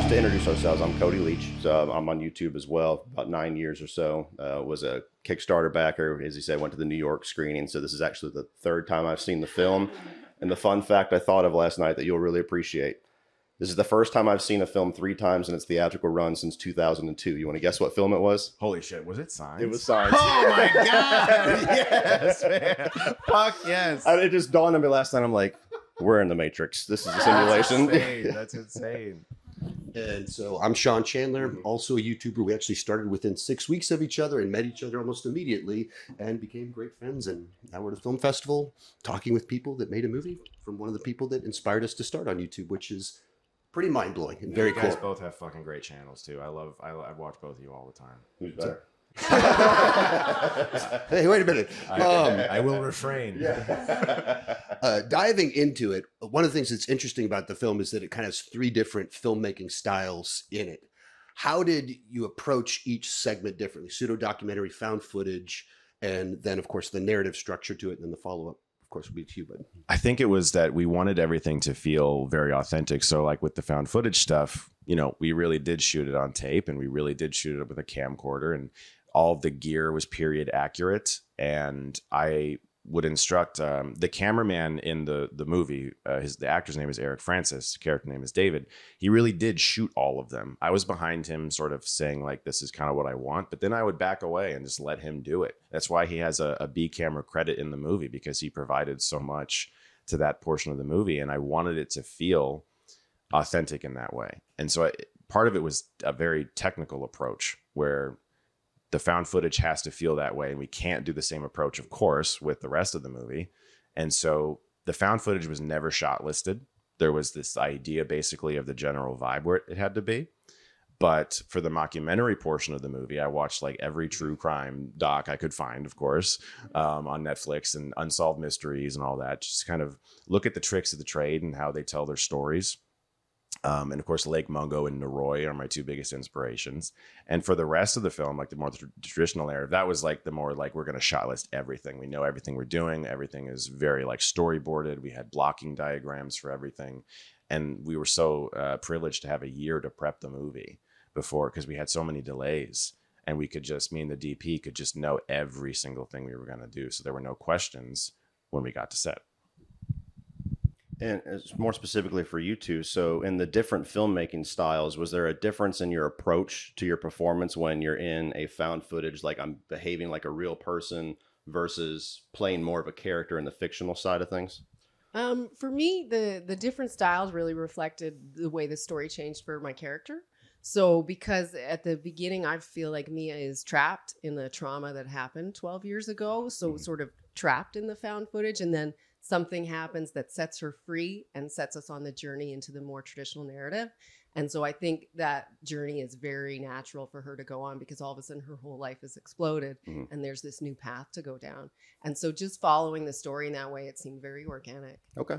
just to introduce ourselves, I'm Cody Leach. So I'm on YouTube as well, about 9 years or so. Was a Kickstarter backer. As he said, went to the New York screening. So this is actually the third time I've seen the film. And the fun fact I thought of last night that you'll really appreciate. This is the first time I've seen a film 3 times in its theatrical run since 2002. You want to guess what film it was? Holy shit, was it Signs? It was Signs. Oh my God. Yes, man. Fuck yes. And it just dawned on me last night. I'm like, we're in the Matrix. This is a simulation. That's insane. And so I'm Sean Chandler, also a YouTuber. We actually started within 6 weeks of each other and met each other almost immediately and became great friends. And now we're at a film festival talking with people that made a movie from one of the people that inspired us to start on YouTube, which is pretty mind-blowing and very cool. You guys cool. both have fucking great channels too. I watch both of you all the time. Who's better? Hey, wait a minute. I will refrain. Diving into it, one of the things that's interesting about the film is that it kind of has 3 different filmmaking styles in it. How did you approach each segment differently? Pseudo-documentary, found footage, and then, of course, the narrative structure to it, and then the follow-up, of course, would be to you, bud. I think it was that we wanted everything to feel very authentic. So like with the found footage stuff, we really did shoot it on tape, and we really did shoot it with a camcorder, and all of the gear was period accurate. And I would instruct the cameraman in the movie, the actor's name is Eric Francis, the character name is David. He really did shoot all of them. I was behind him sort of saying like, this is kind of what I want, but then I would back away and just let him do it. That's why he has a B camera credit in the movie, because he provided so much to that portion of the movie. And I wanted it to feel authentic in that way. And so part of it was a very technical approach where the found footage has to feel that way. And we can't do the same approach, of course, with the rest of the movie. And so the found footage was never shot listed. There was this idea basically of the general vibe where it had to be. But for the mockumentary portion of the movie, I watched like every true crime doc I could find, of course, on Netflix, and unsolved mysteries and all that. Just kind of look at the tricks of the trade and how they tell their stories. And of course, Lake Mungo and Noroi are my 2 biggest inspirations. And for the rest of the film, like the more traditional narrative, that was like the more like we're going to shot list everything. We know everything we're doing. Everything is very like storyboarded. We had blocking diagrams for everything. And we were so privileged to have a year to prep the movie before, because we had so many delays. And we could just, me and the DP could just know every single thing we were going to do. So there were no questions when we got to set. And more specifically for you two, so in the different filmmaking styles, was there a difference in your approach to your performance when you're in a found footage, like I'm behaving like a real person, versus playing more of a character in the fictional side of things? For me, the different styles really reflected the way the story changed for my character. So because at the beginning, I feel like Mia is trapped in the trauma that happened 12 years ago. So sort of trapped in the found footage, and then something happens that sets her free and sets us on the journey into the more traditional narrative. And so I think that journey is very natural for her to go on, because all of a sudden her whole life has exploded and there's this new path to go down. And so just following the story in that way, it seemed very organic. Okay.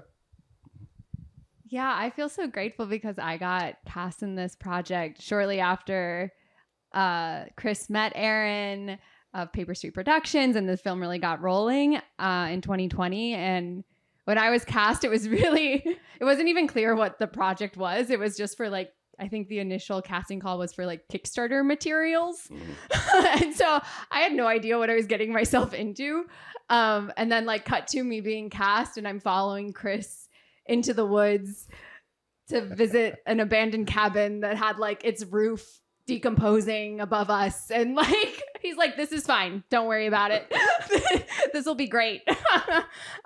Yeah, I feel so grateful because I got cast in this project shortly after Chris met Aaron of Paper Street Productions, and the film really got rolling in 2020. And when I was cast, it wasn't even clear what the project was. It was just for like, I think the initial casting call was for like Kickstarter materials. And so I had no idea what I was getting myself into. And then like cut to me being cast, and I'm following Chris into the woods to visit an abandoned cabin that had like its roof decomposing above us, and like he's like, this is fine, don't worry about it. This will be great.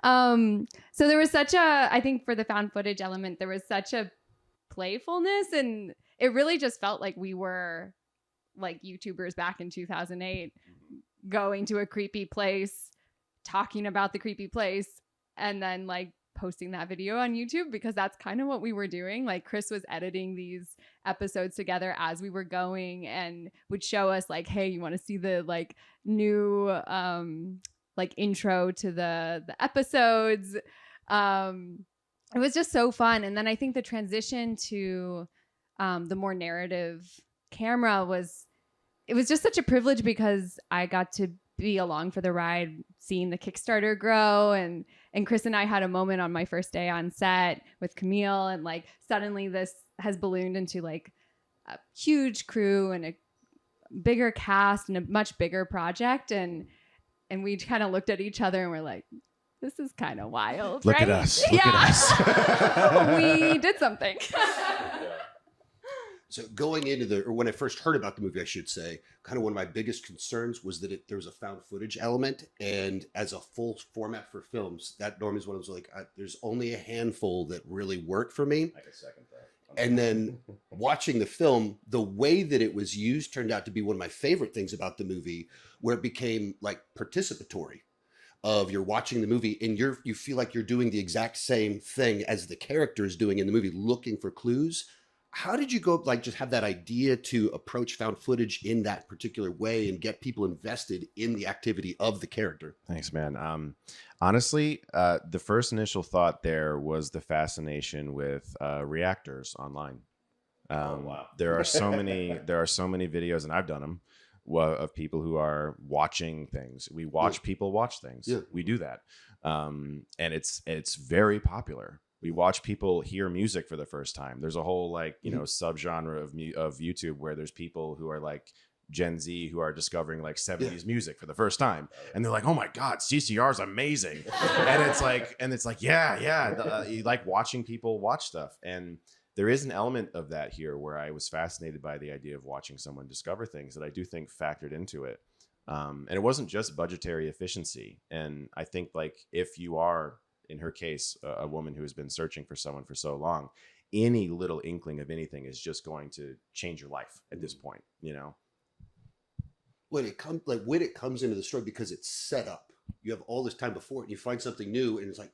So there was such a, I think for the found footage element, there was such a playfulness, and it really just felt like we were like YouTubers back in 2008 going to a creepy place, talking about the creepy place, and then like posting that video on YouTube, because that's kind of what we were doing. Like Chris was editing these episodes together as we were going, and would show us like, hey, you want to see the like new like intro to the episodes. It was just so fun. And then I think the transition to the more narrative camera was just such a privilege, because I got to be along for the ride, seeing the Kickstarter grow, and Chris and I had a moment on my first day on set with Camille, and like suddenly this has ballooned into like a huge crew and a bigger cast and a much bigger project, and we kind of looked at each other and we're like, this is kind of wild. Look right? at us. Look at us. We did something. So going into or when I first heard about the movie, I should say, kind of one of my biggest concerns was that there was a found footage element. And as a full format for films, that normally is one of those like, there's only a handful that really work for me. I can second that. And then watching the film, the way that it was used turned out to be one of my favorite things about the movie, where it became like participatory. Of you're watching the movie and you feel like you're doing the exact same thing as the characters doing in the movie, looking for clues. How did you go, like, just have that idea to approach found footage in that particular way and get people invested in the activity of the character? Thanks, man. Honestly, the first initial thought there was the fascination with reactors online. Wow. There are so many videos, and I've done them, of people who are watching things. We watch people watch things. Yeah. We do that, and it's very popular. We watch people hear music for the first time. There's a whole subgenre of YouTube where there's people who are like Gen Z who are discovering like 70s music for the first time, and they're like, "Oh my God, CCR is amazing!" and it's like, you like watching people watch stuff, and there is an element of that here where I was fascinated by the idea of watching someone discover things that I do think factored into it, and it wasn't just budgetary efficiency. And I think like if you are, in her case, a woman who has been searching for someone for so long, any little inkling of anything is just going to change your life at this point, you know? When it comes into the story, because it's set up, you have all this time before it and you find something new and it's like,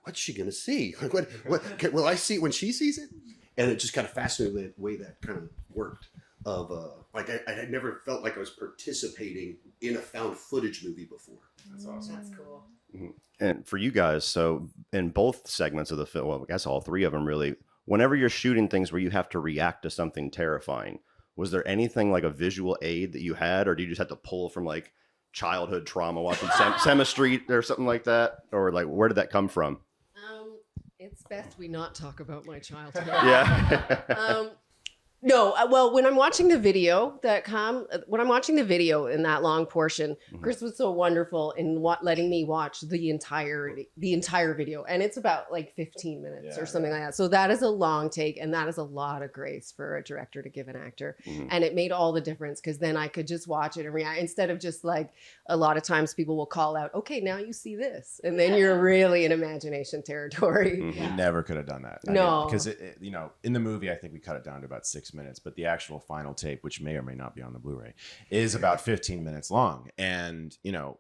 what's she going to see? Like, will I see it when she sees it? And it just kind of fascinated the way that kind of worked. I had never felt like I was participating in a found footage movie before. That's awesome. That's cool. Mm-hmm. And for you guys, so in both segments of the film, well, I guess all three of them really, whenever you're shooting things where you have to react to something terrifying, was there anything like a visual aid that you had, or do you just have to pull from like childhood trauma watching Sesame Street or something like that? Or like, where did that come from? It's best we not talk about my childhood. Yeah. No, well, when I'm watching the video in that long portion, Chris was so wonderful in letting me watch the entire video, and it's about like 15 minutes or something like that. So that is a long take, and that is a lot of grace for a director to give an actor, and it made all the difference because then I could just watch it and react instead of just like a lot of times people will call out, "Okay, now you see this," and then you're really in imagination territory. We never could have done that. No, because in the movie, I think we cut it down to about 6 minutes, but the actual final tape, which may or may not be on the Blu-ray, is about 15 minutes long. And,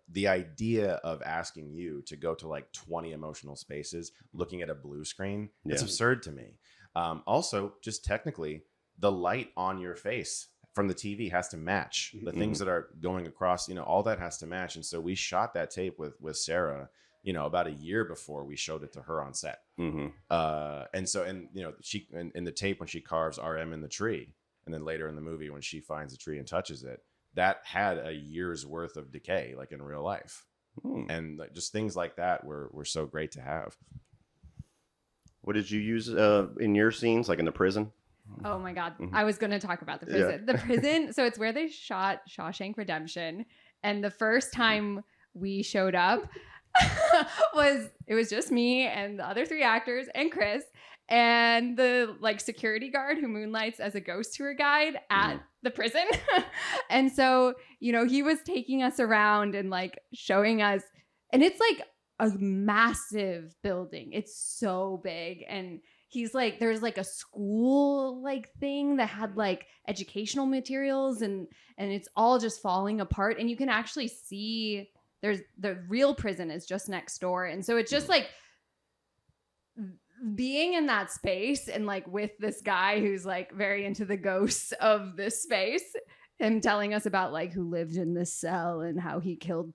the idea of asking you to go to like 20 emotional spaces looking at a blue screen, it's absurd to me. Also, just technically, the light on your face from the TV has to match the things that are going across, all that has to match. And so we shot that tape with Sarah, about a year before we showed it to her on set. She in the tape when she carves RM in the tree, and then later in the movie when she finds the tree and touches it, that had a year's worth of decay, like in real life. And like, just things like that were so great to have. What did you use in your scenes, like in the prison? Oh my God. I was going to talk about the prison. The prison. So it's where they shot Shawshank Redemption. And the first time we showed up, it was just me and the other three actors and Chris and the like security guard who moonlights as a ghost tour guide at the prison. And so, he was taking us around and like showing us, and it's like a massive building. It's so big. And he's like, there's like a school like thing that had like educational materials and it's all just falling apart. And you can actually see the real prison is just next door. And so it's just like being in that space and like with this guy who's like very into the ghosts of this space and telling us about like who lived in this cell and how he killed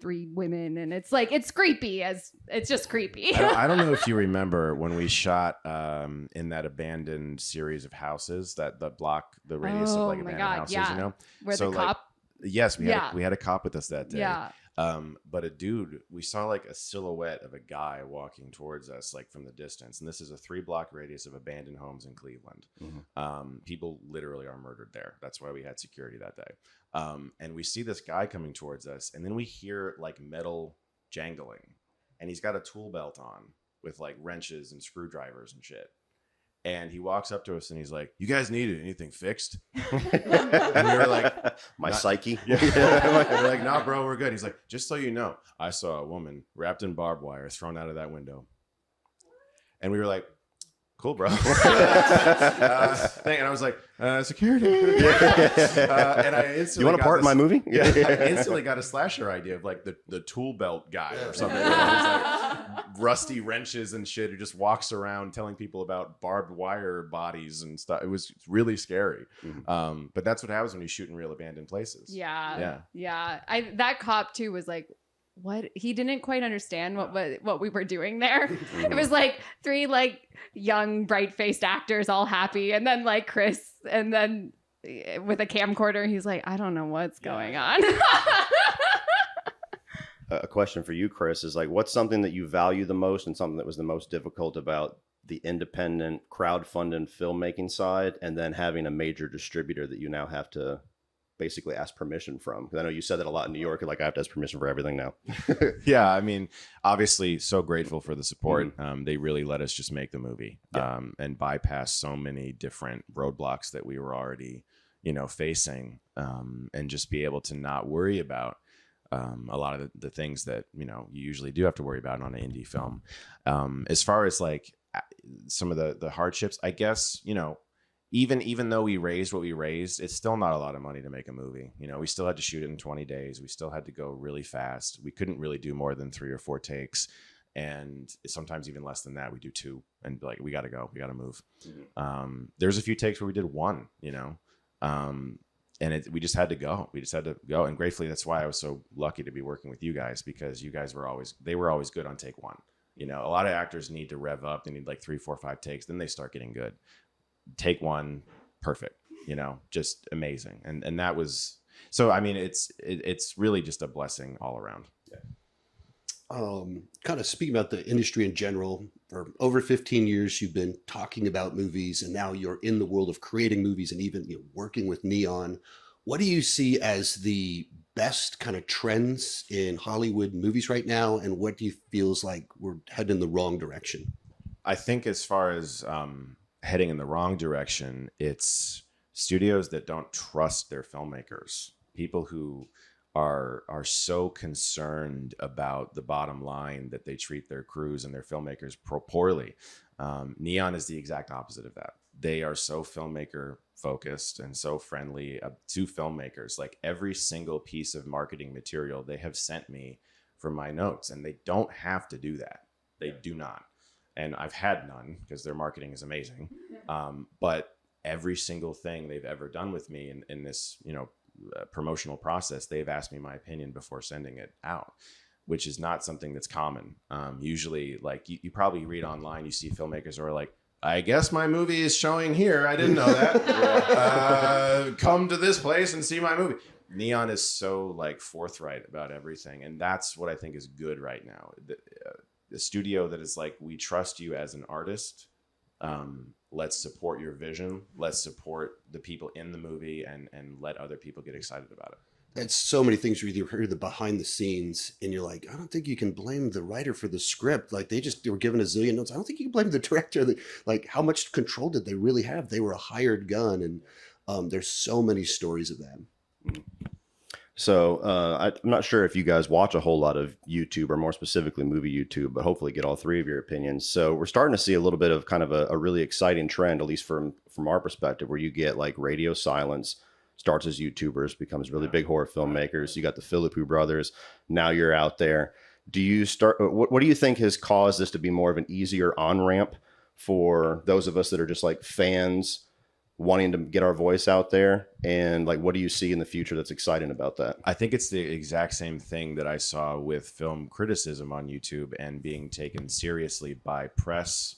3 women. And it's like, it's creepy it's just creepy. I don't know if you remember when we shot in that abandoned series of houses that block the radius of like abandoned houses, Where so the cop. Yes, we had a cop with us that day. Yeah. But a dude, we saw like a silhouette of a guy walking towards us, like from the distance. And this is a 3-block radius of abandoned homes in Cleveland. People literally are murdered there. That's why we had security that day. And we see this guy coming towards us, and then we hear like metal jangling, and he's got a tool belt on with like wrenches and screwdrivers and shit. And he walks up to us and he's like, "You guys need anything fixed?" And we were like, my psyche. Yeah. We're like, "Nah, bro, we're good." He's like, "Just so you know, I saw a woman wrapped in barbed wire thrown out of that window." And we were like, "Cool, bro." And I was like, "Security." And I instantly, you want to part in my movie? Yeah, I instantly got a slasher idea of like the tool belt guy or something. You know, he's like rusty wrenches and shit who just walks around telling people about barbed wire bodies and stuff. It was really scary. But that's what happens when you shoot in real abandoned places. Yeah. That cop too was like, what? He didn't quite understand what we were doing there. It was like 3 like young bright-faced actors all happy, and then like Chris, and then with a camcorder, he's like, I don't know what's going on. A question for you, Chris, is like, what's something that you value the most and something that was the most difficult about the independent crowdfunding filmmaking side, and then having a major distributor that you now have to basically ask permission from? Because I know you said that a lot in New York. Like, I have to ask permission for everything now. Yeah, I mean, obviously, so grateful for the support. They really let us just make the movie and bypass so many different roadblocks that we were already, facing, and just be able to not worry about a lot of the things that you usually do have to worry about on an indie film. As far as like some of the hardships, I guess, even though we raised what we raised, it's still not a lot of money to make a movie. We still had to shoot it in 20 days. We still had to go really fast. We couldn't really do more than 3 or 4 takes. And sometimes even less than that. We do 2 and like, we got to go, we got to move. There's a few takes where we did 1, and we just had to go. We just had to go. And gratefully, that's why I was so lucky to be working with you guys, because you guys were always good on take 1. A lot of actors need to rev up. They need like 3, 4, 5 takes. Then they start getting good. Take 1, perfect, just amazing. And that was, so, I mean, it's really just a blessing all around. Kind of speaking about the industry in general, for over 15 years, you've been talking about movies, and now you're in the world of creating movies and even working with Neon. What do you see as the best kind of trends in Hollywood movies right now? And what do you feels like we're heading in the wrong direction? I think as far as heading in the wrong direction, it's studios that don't trust their filmmakers, people who are so concerned about the bottom line that they treat their crews and their filmmakers poorly. Neon is the exact opposite of that. They are so filmmaker focused and so friendly to filmmakers. Like, every single piece of marketing material they have sent me for my notes, and they don't have to do that. They do not. And I've had none, because their marketing is amazing. But every single thing they've ever done with me in this, promotional process, they've asked me my opinion before sending it out, which is not something that's common. Usually, like, you probably read online, you see filmmakers who are like, I guess my movie is showing here. I didn't know that. Come to this place and see my movie. Neon is so like forthright about everything. And that's what I think is good right now. The studio that is like, we trust you as an artist. Let's support your vision. Let's support the people in the movie and let other people get excited about it. And so many things where you hear the behind the scenes and you're like, I don't think you can blame the writer for the script. Like, they were given a zillion notes. I don't think you can blame the director. Like, how much control did they really have? They were a hired gun. And there's so many stories of that. So I'm not sure if you guys watch a whole lot of YouTube, or more specifically movie YouTube, but hopefully get all 3 of your opinions. So we're starting to see a little bit of kind of a really exciting trend, at least from our perspective, where you get like radio silence, starts as YouTubers, becomes really big horror filmmakers. You got the Philippou brothers. Now you're out there. Do you what do you think has caused this to be more of an easier on-ramp for those of us that are just like fans wanting to get our voice out there? And like, what do you see in the future that's exciting about that? I think it's the exact same thing that I saw with film criticism on YouTube and being taken seriously by press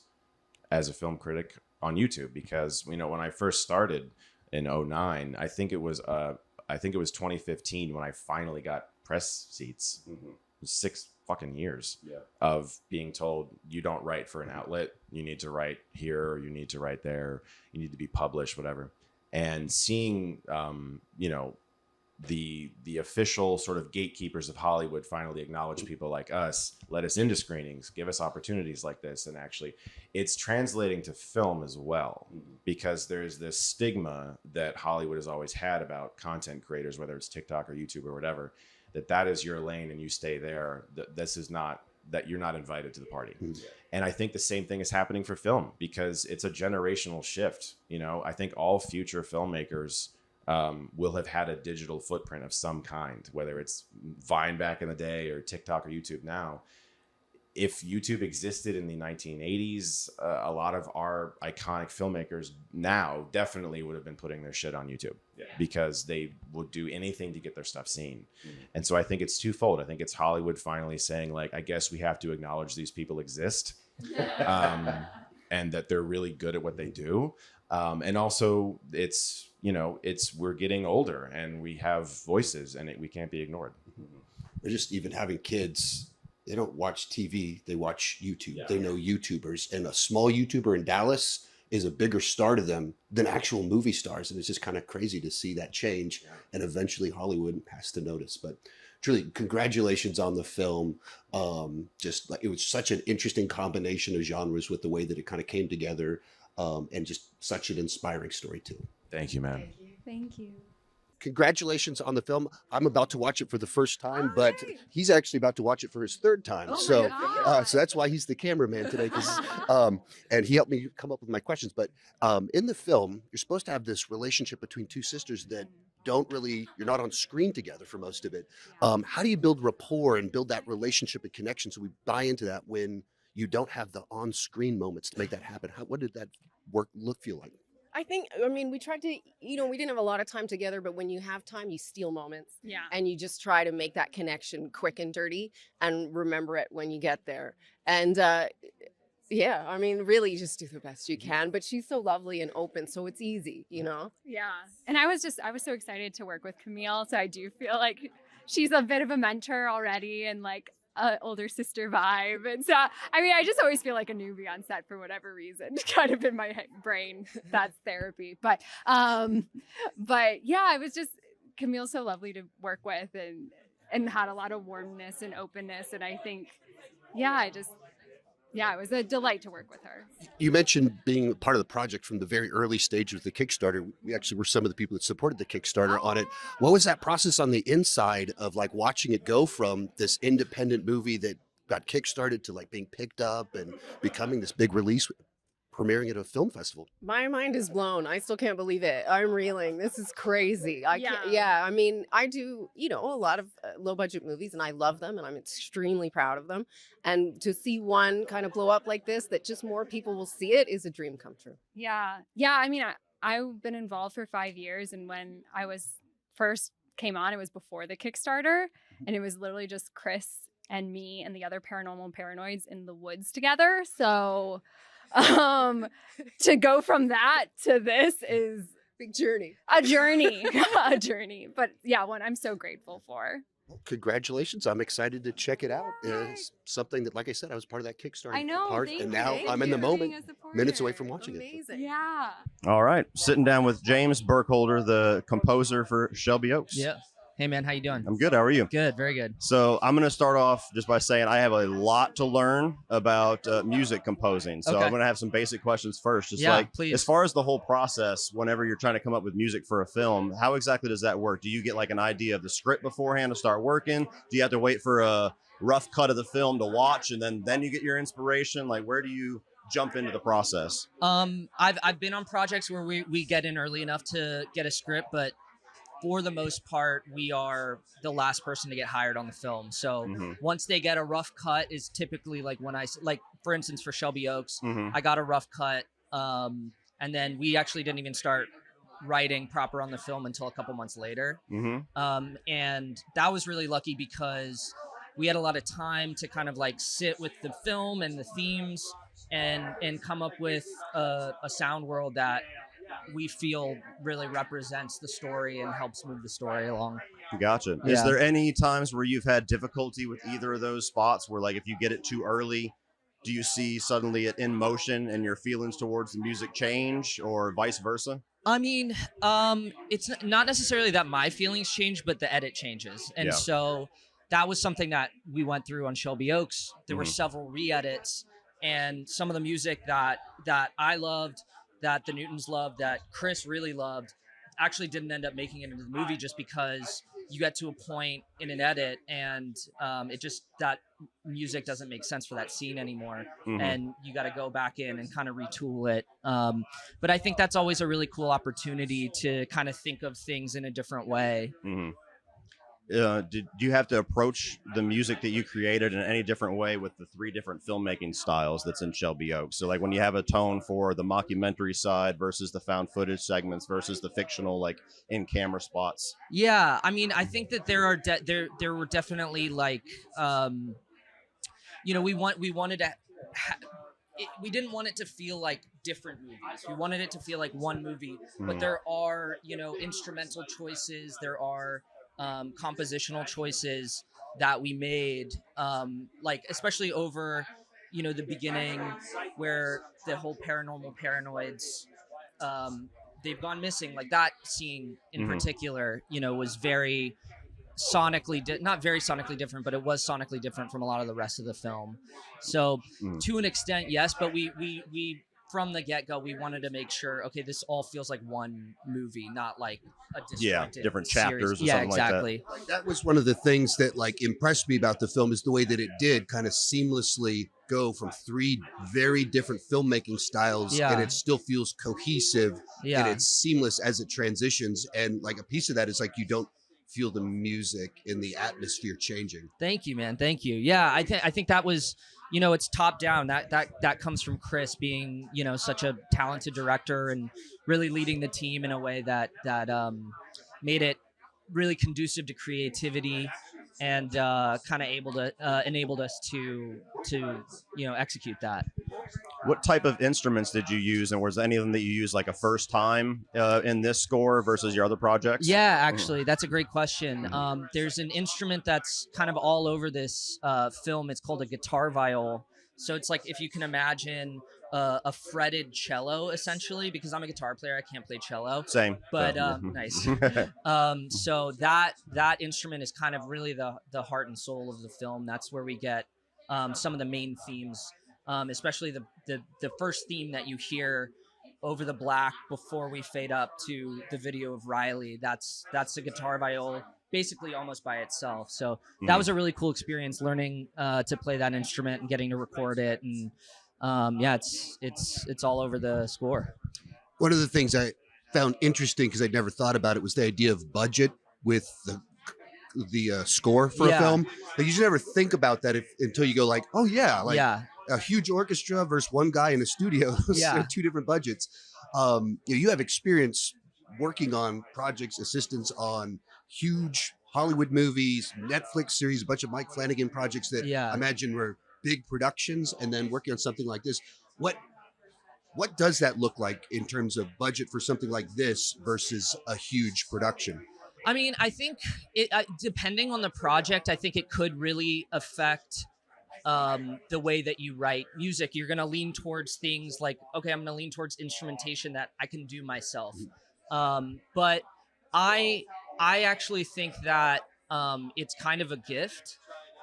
as a film critic on YouTube. Because, when I first started in 2009, I think it was 2015 when I finally got press seats. Mm-hmm. 6 fucking years Yeah. of being told you don't write for an outlet, you need to write here, or you need to write there, you need to be published, whatever. And seeing you know, the official sort of gatekeepers of Hollywood finally acknowledge people like us, let us into screenings, give us opportunities like this. And actually it's translating to film as well, because there's this stigma that Hollywood has always had about content creators, whether it's TikTok or YouTube or whatever, that is your lane and you stay there. This is not, that you're not invited to the party. And I think the same thing is happening for film, because it's a generational shift. You know, I think all future filmmakers will have had a digital footprint of some kind, whether it's Vine back in the day or TikTok or YouTube now. If YouTube existed in the 1980s, a lot of our iconic filmmakers now definitely would have been putting their shit on YouTube, because they would do anything to get their stuff seen. And so I think it's twofold. I think it's Hollywood finally saying, like, I guess we have to acknowledge these people exist, and that they're really good at what they do. And also it's, you know, we're getting older and we have voices, and we can't be ignored. Or just even having kids, they don't watch TV, they watch YouTube. Yeah. They know YouTubers, and a small YouTuber in Dallas is a bigger star to them than actual movie stars. And it's just kind of crazy to see that change. And eventually Hollywood has to notice. But truly, congratulations on the film. Just like, it was such an interesting combination of genres with the way that it kind of came together, and just such an inspiring story too. Thank you, man. Thank you. Congratulations on the film. I'm about to watch it for the first time, but he's actually about to watch it for his third time. Oh my So God. so that's why he's the cameraman today, 'cause, and he helped me come up with my questions. But in the film, you're supposed to have this relationship between two sisters that you're not on screen together for most of it. How do you build rapport and build that relationship and connection so we buy into that when you don't have the on-screen moments to make that happen? What did that feel like? I mean, we tried to, you know, we didn't have a lot of time together, but when you have time, you steal moments. Yeah. And you just try to make that connection quick and dirty and remember it when you get there. And yeah, I mean, really just do the best you can. But she's so lovely and open, so it's easy, you know? Yeah. And I was so excited to work with Camille. So I do feel like she's a bit of a mentor already, and like a older sister vibe. And so, I mean, I just always feel like a newbie on set for whatever reason, kind of in my brain. That's therapy. But yeah, it was just, Camille's so lovely to work with, and had a lot of warmness and openness. And I think, it was a delight to work with her. You mentioned being part of the project from the very early stage of the Kickstarter. We actually were some of the people that supported the Kickstarter on it. What was that process on the inside of like watching it go from this independent movie that got kickstarted to like being picked up and becoming this big release, premiering at a film festival? My mind is blown. I still can't believe it. I'm reeling. This is crazy. I mean, I do, you know, a lot of low budget movies, and I love them, and I'm extremely proud of them. And to see one kind of blow up like this, that just more people will see it, is a dream come true. Yeah. Yeah. I mean, I've been involved for 5 years. And when I was first came on, it was before the Kickstarter. And it was literally just Chris and me and the other paranormal paranoids in the woods together. So to go from that to this is Big journey. a journey. But yeah, one I'm so grateful for. Well, congratulations. I'm excited to check it out. It's something that, like I said, I was part of that Kickstarter I know. part, Thank and you. now Thank I'm in you the for being moment, a supporter. minutes away from watching it. Amazing. Yeah. All right, sitting down with James Burkholder, the composer for Shelby Oaks. Yeah. Hey man, how you doing? I'm good. How are you? Good, very good. So I'm going to start off just by saying I have a lot to learn about music composing. So Okay. I'm going to have some basic questions first. Just Yeah, like, please. as far as the whole process, whenever you're trying to come up with music for a film, how exactly does that work? Do you get like an idea of the script beforehand to start working? Do you have to wait for a rough cut of the film to watch, and then you get your inspiration? Like, where do you jump into the process? I've been on projects where we get in early enough to get a script, but for the most part, we are the last person to get hired on the film. So once they get a rough cut is typically like when for instance, for Shelby Oaks, I got a rough cut. And then we actually didn't even start writing proper on the film until a couple months later. And that was really lucky because we had a lot of time to kind of like sit with the film and the themes and come up with a sound world that we feel really represents the story and helps move the story along. Gotcha. Yeah. Is there any times where you've had difficulty with either of those spots where, like, if you get it too early, do you see suddenly it in motion and your feelings towards the music change, or vice versa? I mean, it's not necessarily that my feelings change, but the edit changes. And Yeah. so that was something that we went through on Shelby Oaks. There were Mhm. several re-edits, and some of the music that I loved, that the Newtons loved, that Chris really loved, actually didn't end up making it into the movie just because you get to a point in an edit and it just, that music doesn't make sense for that scene anymore. Mhm. And you got to go back in and kind of retool it. But I think that's always a really cool opportunity to kind of think of things in a different way. Mhm. Do you have to approach the music that you created in any different way with the 3 different filmmaking styles that's in Shelby Oaks? So, like, when you have a tone for the mockumentary side versus the found footage segments versus the fictional, like, in-camera spots. Yeah, I mean, I think that there are there were definitely like, you know, we wanted to. We didn't want it to feel like different movies. We wanted it to feel like one movie. But there are, you know, instrumental choices. There are compositional choices that we made, like especially over, you know, the beginning where the whole paranormal paranoids, they've gone missing. Like that scene in particular, you know, was very sonically not very sonically different, but it was sonically different from a lot of the rest of the film. So to an extent, yes, but we from the get-go we wanted to make sure, okay, this all feels like one movie, not like a disjointed different series. chapters or yeah, something like that. exactly. That was one of the things that like impressed me about the film, is the way that it did kind of seamlessly go from 3 very different filmmaking styles, Yeah. and it still feels cohesive, Yeah. and it's seamless as it transitions. And like a piece of that is like you don't feel the music and the atmosphere changing. Thank you, man. Thank you. Yeah, I think that was, you know, it's top down. That comes from Chris being, you know, such a talented director and really leading the team in a way that made it really conducive to creativity and kind of enabled us to you know, execute that. What type of instruments did you use, and was any of them that you used like a first time in this score versus your other projects? Yeah, actually, that's a great question. There's an instrument that's kind of all over this film. It's called a guitar viol. So it's like, if you can imagine a fretted cello, essentially, because I'm a guitar player, I can't play cello. Same. But So, nice. So that instrument is kind of really the heart and soul of the film. That's where we get some of the main themes, especially the first theme that you hear over the black before we fade up to the video of Riley. That's the guitar viol, basically almost by itself. So that was a really cool experience, learning to play that instrument and getting to record it. And yeah, it's all over the score. One of the things I found interesting, because I'd never thought about it, was the idea of budget with the score for a film. Like, you should never think about that until you go like, oh yeah, like a huge orchestra versus one guy in a studio. Yeah. 2 different budgets. You have experience working on projects, assistance on huge Hollywood movies, Netflix series, a bunch of Mike Flanagan projects that I imagine were big productions, and then working on something like this. What does that look like in terms of budget for something like this versus a huge production? I mean, I think it, depending on the project, I think it could really affect the way that you write music. You're going to lean towards things like, okay, I'm going to lean towards instrumentation that I can do myself. But I actually think that it's kind of a gift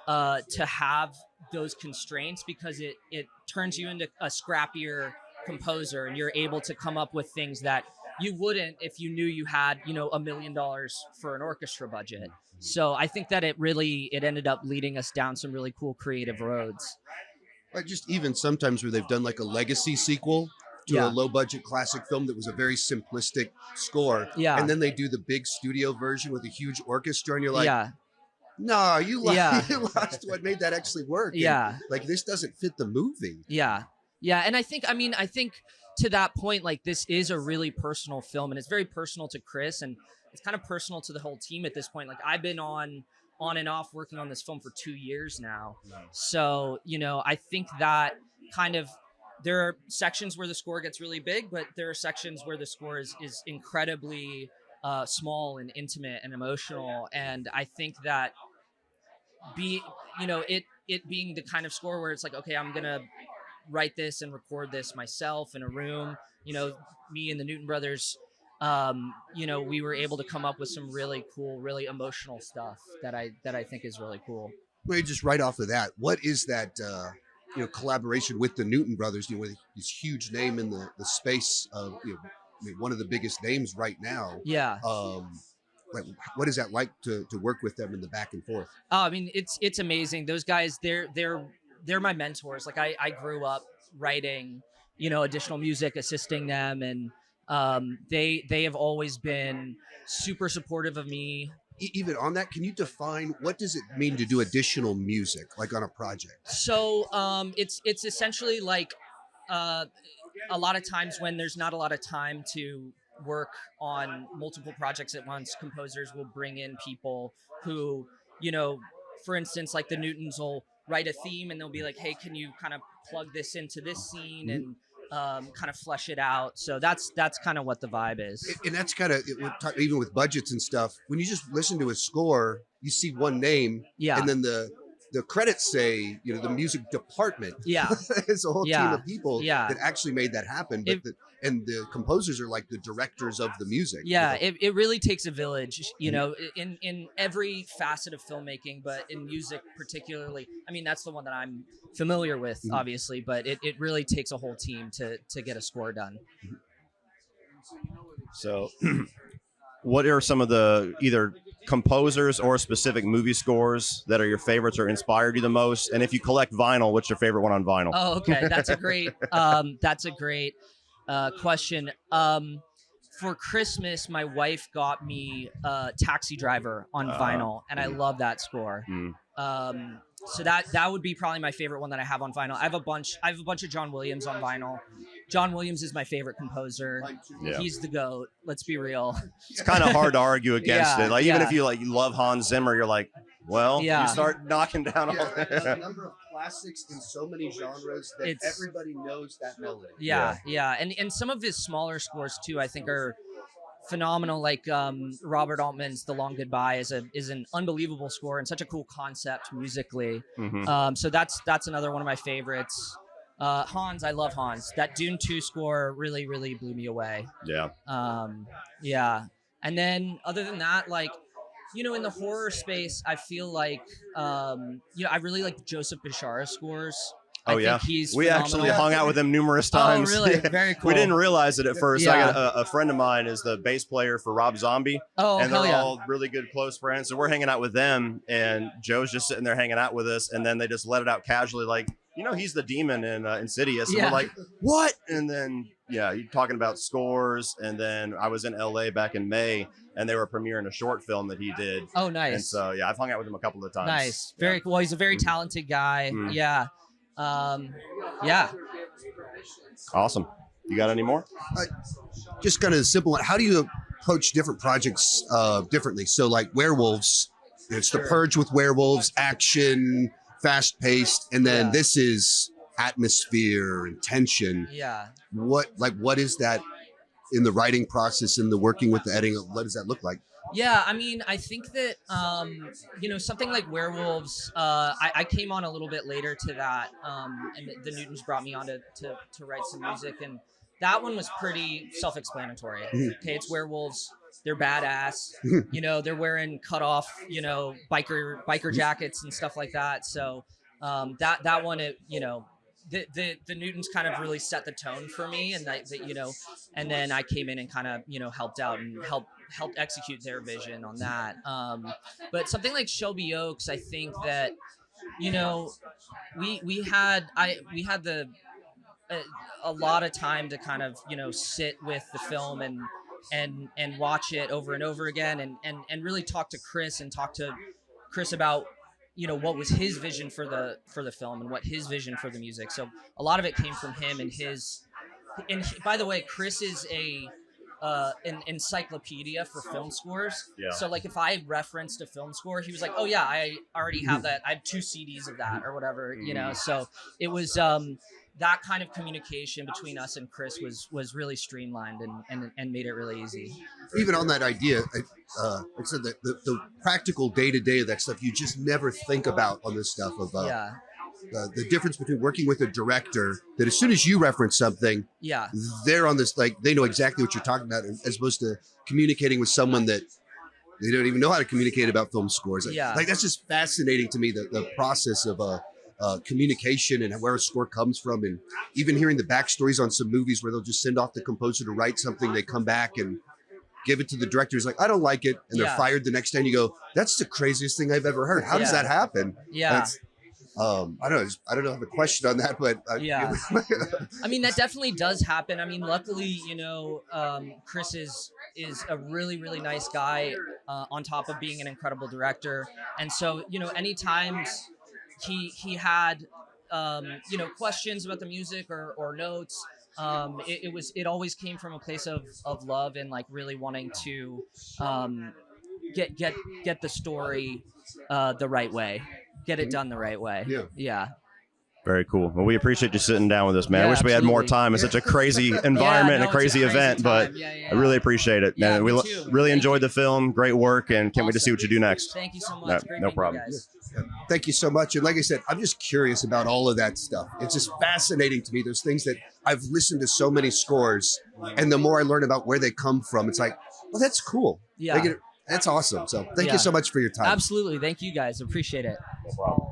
to have those constraints, because it turns you into a scrappier composer, and you're able to come up with things that you wouldn't if you knew you had, you know, $1 million for an orchestra budget. So I think that it ended up leading us down some really cool creative roads. Like, just even sometimes where they've done like a legacy sequel to a low budget classic film that was a very simplistic score. Yeah. And then they do the big studio version with a huge orchestra, and you're like, no, you lost what made that actually work. Yeah. And, like, this doesn't fit the movie. Yeah. Yeah. And I think to that point, like, this is a really personal film, and it's very personal to Chris, and it's kind of personal to the whole team at this point. Like, I've been on and off working on this film for 2 years now. So, you know, I think that kind of, there are sections where the score gets really big, but there are sections where the score is incredibly small and intimate and emotional. And I think that it being the kind of score where it's like, okay, I'm gonna write this and record this myself in a room. Me and the Newton brothers, we were able to come up with some really cool, really emotional stuff that I think is really cool. Maybe just right off of that, what is that collaboration with the Newton brothers? With this huge name in the space of one of the biggest names right now. Yeah. Like, what is that like to work with them in the back and forth? Oh, I mean, it's amazing. Those guys, they're my mentors. Like I grew up writing, additional music, assisting them, and they have always been super supportive of me. Even on that, can you define what does it mean to do additional music, like on a project? So it's essentially like a lot of times when there's not a lot of time to work on multiple projects at once, composers will bring in people who, for instance, like the Newtons will write a theme and they'll be like, hey, can you kind of plug this into this scene and kind of flesh it out. So that's kind of what the vibe is. And that's kind of, even with budgets and stuff, when you just listen to a score, you see one name, and then the credits say, the music department. Yeah. It's a whole team of people Yeah. that actually made that happen. But and the composers are like the directors of the music. Yeah, it really takes a village, in every facet of filmmaking, but in music particularly. I mean, that's the one that I'm familiar with, obviously, but it really takes a whole team to get a score done. So what are some of the either composers or specific movie scores that are your favorites or inspired you the most? And if you collect vinyl, what's your favorite one on vinyl? Oh, okay. That's a great question. For Christmas, my wife got me Taxi Driver on vinyl, and I love that score. So that would be probably my favorite one that I have on vinyl. I have a bunch of John Williams on vinyl. John Williams is my favorite composer. Yeah. He's the GOAT. Let's be real. It's kind of hard to argue against Yeah, it. Like even yeah. if you love Hans Zimmer, you're like, well, Yeah. you start knocking down all A number of classics in so many genres that everybody knows that melody. Yeah. And some of his smaller scores too, I think, are phenomenal. Like Robert Altman's "The Long Goodbye" is an unbelievable score and such a cool concept musically. So that's another one of my favorites. Hans, I love Hans. That Dune 2 score really, really blew me away. Yeah. Yeah. And then other than that, like, in the horror space, I feel like, I really like Joseph Bishara's scores. Oh, I yeah. think he's We phenomenal. actually hung out with him numerous times. Oh, really? Very cool. We didn't realize it at first. Yeah. I got a friend of mine is the bass player for Rob Zombie. Oh, and hell they're yeah. all really good close friends. So we're hanging out with them, and Joe's just sitting there hanging out with us. And then they just let it out casually, like, he's the demon in Insidious. And Yeah. we're like, what? And then, you're talking about scores. And then I was in LA back in May, and they were premiering a short film that he did. Oh, nice. And so, I've hung out with him a couple of times. Nice. Very cool. He's a very talented guy. Yeah. Yeah. Awesome. You got any more? Just kind of a simple one. How do you approach different projects differently? So like Werewolves, it's The Purge with werewolves, action, fast paced, and then this is atmosphere and tension. Yeah. What is that in the writing process and the working with the editing? What does that look like? Yeah, I mean, I think that, something like Werewolves, I came on a little bit later to that, and the Newtons brought me on to write some music, and that one was pretty self-explanatory. Okay, it's werewolves. They're badass. They're wearing cut-off, biker jackets and stuff like that. So that one, the Newtons kind of really set the tone for me, and and then I came in and kind of helped out and helped execute their vision on that. But something like Shelby Oaks, I think that we had a lot of time to kind of sit with the film and watch it over and over again and really talk to Chris about what was his vision for the film and what his vision for the music. So a lot of it came from him and by the way, Chris is an encyclopedia for film scores. Yeah. So like if I referenced a film score, he was like, "Oh yeah, I already have that. I have 2 CDs of that or whatever." You know. So it was that kind of communication between us and Chris was really streamlined and made it really easy. Even on that idea, like I said, that the practical day-to-day of that stuff, you just never think about on this stuff of Yeah. the difference between working with a director that as soon as you reference something, Yeah. they're on this, like they know exactly what you're talking about, as opposed to communicating with someone that they don't even know how to communicate about film scores. Yeah. Like that's just fascinating to me, the process of communication and where a score comes from, and even hearing the backstories on some movies where they'll just send off the composer to write something, they come back and give it to the director. He's like, I don't like it, and they're Yeah. fired the next day. And you go, that's the craziest thing I've ever heard. How does Yeah. that happen? Yeah. That's, I don't know. I don't have a question on that, but Yeah. I mean, that definitely does happen. I mean, luckily, you know, Chris is a really, really nice guy on top of being an incredible director. And so, you know, anytime he had, you know, questions about the music or notes, it always came from a place of love and like really wanting to get the story the right way. Get it done the right way. Yeah. Yeah. Very cool. Well, we appreciate you sitting down with us, man. I Yeah, wish we had more absolutely. time. It's such a crazy environment and a it's crazy event, but time. Yeah. I really appreciate it. Yeah, Man, me we too. really Thank enjoyed you. the film. Great work, and can't wait to see what you do next. Thank you so much. No, Great no meeting problem. you guys. Thank you so much. And like I said, I'm just curious about all of that stuff. It's just fascinating to me. There's things that I've listened to so many scores, and the more I learn about where they come from, it's like, well, that's cool. Yeah. That's awesome. So thank Yeah. you so much for your time. Absolutely. Thank you guys. Appreciate it. No problem.